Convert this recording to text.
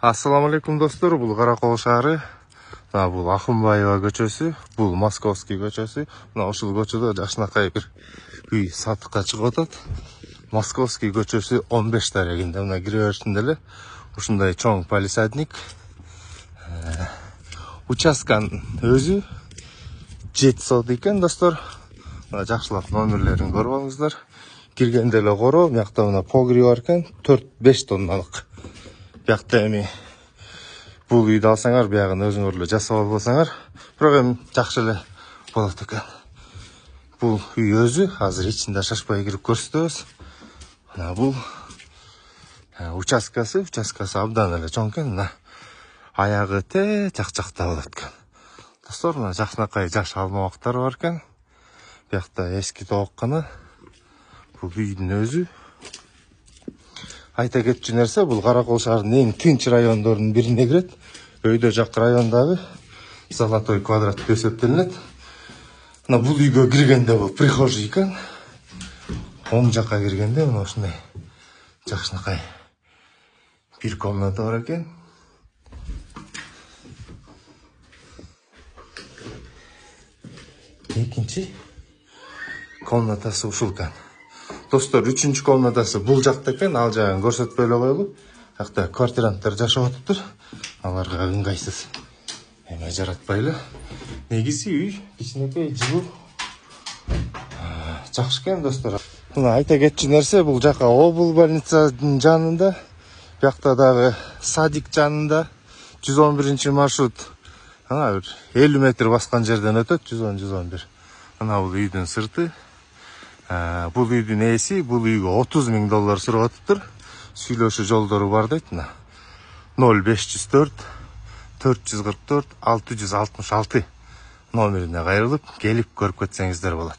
Ассаламу алейкум достор, бул Каракол шаары. Бул Акынбаева көчөсү, бул Московский көчөсү. Мына ушул көчөдө жакшынакай бир үй сатыкка чыгып атат. Московский көчөсү 15 дарегинде. Мына кире беришинде эле ушундай чоң палисадник. Участканын өзү 7 сот экен достор. Мына жакшылап номерлерин көрүп алыңыздар. Киргенде эле коро, мыякта мына погреб бар экен, 4-5 тонналык. Бияқта эми бул үйдү алсаңар, биягын өзүңөр эле жасап албасаңар, бирок эми жакшы эле болот экен. Бул үй өзү азыр ичинде шашпай кирип көрсөтөбүз. Мына бул участкасы абдан эле чоң экен. Мына аягы жак-жакта болот экен. Достор, мына жакшынакай жаш алмабактар бар экен. Биякта эски тооккана. Бул үйдүн өзү. Айта кетчү нерсе, бул Каракол шаарынын эң тынч райондорунун бирине кирет. Өйдө жак райондагы Золотой квадрат деп эсептелинет. Мына бул үйгө киргенде бул прихожий экен. Оң жакка киргенде мына ушундай жакшынакай бир комната бар экен. Экинчи комнатасы ушул экен. Достор, 3-чү комнатасы бул жакта экен, ал жагын көрсөтпөй эле коелу. Жакта квартиранттар жашап атыптыр. Аларга ыңгайсыз эме жаратпайлы. Негизи үй кичинекей жылуу. Жакшы экен достор. Мына айта кетчү нерсе, бул жака обл больницанын жанында, биякта дагы садик жанында 111 маршрут. Ана бир 50 метр баскан жерден өтөт, 110-111. Ана бул үйдүн сырты. Бул үйдүн ээси бул үйгө $30,000 сурап атыптыр. Сүйлөшүү жолдору бар дейт. 0504 444 666 номерине кайрылып келип көрүп кетсеңиздер болот.